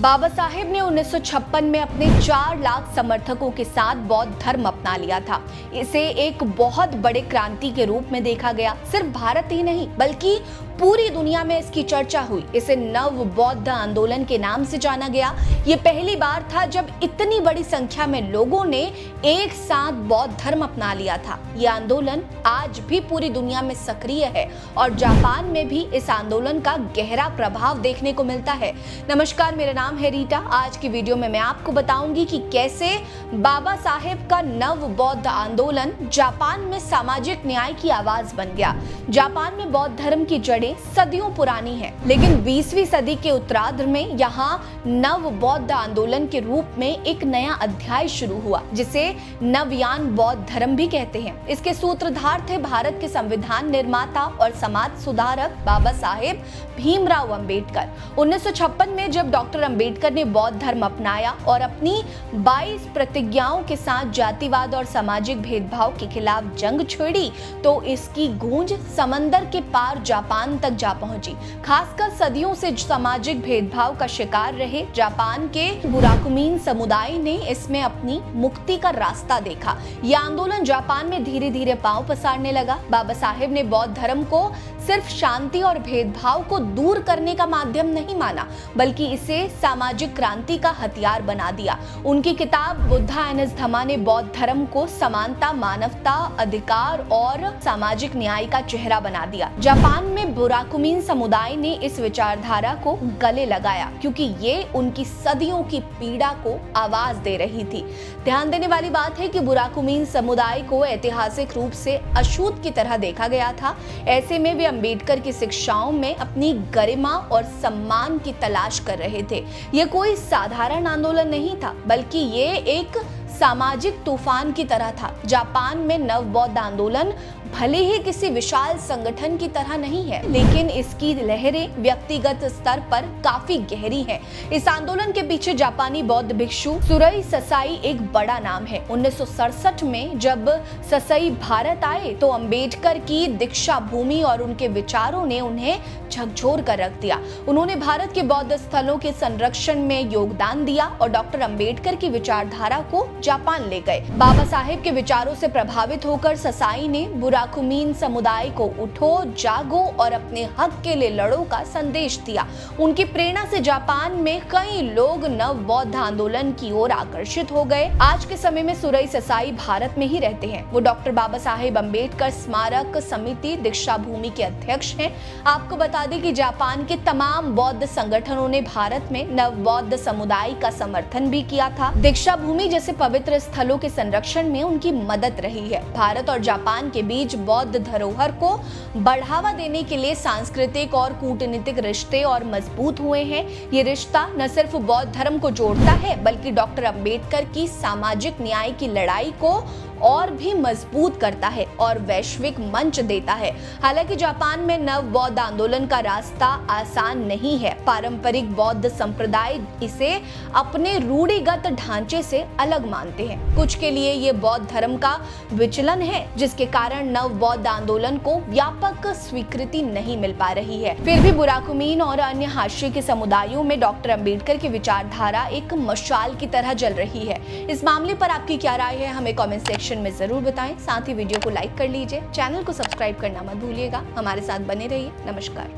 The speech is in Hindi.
बाबा साहेब ने 1956 में अपने 4 लाख समर्थकों के साथ बौद्ध धर्म अपना लिया था। इसे एक बहुत बड़े क्रांति के रूप में देखा गया। सिर्फ भारत ही नहीं बल्कि पूरी दुनिया में इसकी चर्चा हुई। इसे नव बौद्ध आंदोलन के नाम से जाना गया। ये पहली बार था जब इतनी बड़ी संख्या में लोगों ने एक साथ बौद्ध धर्म अपना लिया था। ये आंदोलन आज भी पूरी दुनिया में सक्रिय है और जापान में भी इस आंदोलन का गहरा प्रभाव देखने को मिलता है। नमस्कार, मेरा नाम है रीटा। आज की वीडियो में मैं आपको बताऊंगी कि कैसे बाबा साहेब का नव बौद्ध आंदोलन जापान में सामाजिक न्याय की आवाज बन गया। जापान में बौद्ध धर्म की जड़ें सदियों पुरानी है, लेकिन 20वीं सदी के उत्तरार्ध में यहाँ नव बौद्ध आंदोलन के रूप में एक नया अध्याय शुरू हुआ, जिसे नवयान बौद्ध धर्म भी कहते हैं। इसके सूत्रधार थे भारत के संविधान निर्माता और समाज सुधारक बाबा साहेब भीमराव अंबेडकर। 1956 में जब डॉक्टर अंबेडकर ने बौद्ध धर्म अपनाया और अपनी 22 प्रतिज्ञाओं के साथ जातिवाद और सामाजिक भेदभाव के खिलाफ जंग छेड़ी, तो इसकी गूंज समंदर के पार जापान तक जा पहुंची। खासकर सदियों से सामाजिक भेदभाव का शिकार रहे जापान के बुराकुमिन समुदाय ने इसमें अपनी मुक्ति का रास्ता देखा। यह आंदोलन जापान में धीरे धीरे पांव पसारने लगा। बाबा साहेब ने बौद्ध धर्म को सिर्फ शांति और भेदभाव को दूर करने का माध्यम नहीं माना, बल्कि इसे सामाजिक क्रांति का हथियार बना दिया। उनकी किताब बुद्धा एंड हिज धम्मा ने बौद्ध धर्म को समानता, मानवता, अधिकार और सामाजिक न्याय का चेहरा बना दिया। जापान में बुराकुमिन समुदाय ने इस विचारधारा को गले लगाया, क्योंकि ये उनकी सदियों की पीड़ा को आवाज दे रही थी। ध्यान देने वाली बात है कि बुराकुमिन समुदाय को ऐतिहासिक रूप से अछूत की तरह देखा गया था। ऐसे में वे अंबेडकर की शिक्षाओं में अपनी गरिमा और सम्मान की तलाश कर रहे थे। यह कोई साधारण आंदोलन नहीं था, बल्कि ये एक सामाजिक तूफान की तरह था। जापान में नव बौद्ध आंदोलन भले ही किसी विशाल संगठन की तरह नहीं है, लेकिन इसकी लहरें व्यक्तिगत स्तर पर काफी गहरी हैं। इस आंदोलन के पीछे जापानी बौद्ध भिक्षु सुरई ससाई एक बड़ा नाम है। 1967 में जब ससाई भारत आए तो अंबेडकर की दीक्षा भूमि और उनके विचारों ने उन्हें झकझोर कर रख दिया। उन्होंने भारत के बौद्ध स्थलों के संरक्षण में योगदान दिया और डॉक्टर अंबेडकर की विचारधारा को जापान ले गए। बाबा साहेब के विचारों से प्रभावित होकर ससाई ने बुराकुमिन समुदाय को उठो, जागो और अपने हक के लिए लड़ो का संदेश दिया। उनकी प्रेरणा से जापान में कई लोग नव बौद्ध आंदोलन की ओर आकर्षित हो गए। आज के समय में सुरई ससाई भारत में ही रहते हैं। वो डॉक्टर बाबा साहेब अंबेडकर स्मारक समिति दीक्षा भूमि के अध्यक्ष हैं। आपको बता दें कि जापान के तमाम बौद्ध संगठनों ने भारत में नव बौद्ध समुदाय का समर्थन भी किया था। दीक्षा भूमि जैसे पवित्र स्थलों के संरक्षण में उनकी मदद रही है। भारत और जापान के बीच बौद्ध धरोहर को बढ़ावा देने के लिए सांस्कृतिक और कूटनीतिक रिश्ते और मजबूत हुए हैं। ये रिश्ता न सिर्फ बौद्ध धर्म को जोड़ता है, बल्कि डॉक्टर अंबेडकर की सामाजिक न्याय की लड़ाई को और भी मजबूत करता है और वैश्विक मंच देता है। हालांकि जापान में नव बौद्ध आंदोलन का रास्ता आसान नहीं है। पारंपरिक बौद्ध संप्रदाय इसे अपने रूढ़िगत ढांचे से अलग मानते हैं। कुछ के लिए ये बौद्ध धर्म का विचलन है, जिसके कारण नव बौद्ध आंदोलन को व्यापक स्वीकृति नहीं मिल पा रही है। फिर भी बुराकुमिन और अन्य हाशिए के समुदायों में डॉक्टर अंबेडकर की विचारधारा एक मशाल की तरह जल रही है। इस मामले पर आपकी क्या राय है, हमें कमेंट सेक्शन में जरूर बताएं। साथ ही वीडियो को लाइक कर लीजिए, चैनल को सब्सक्राइब करना मत भूलिएगा। हमारे साथ बने रहिए। नमस्कार।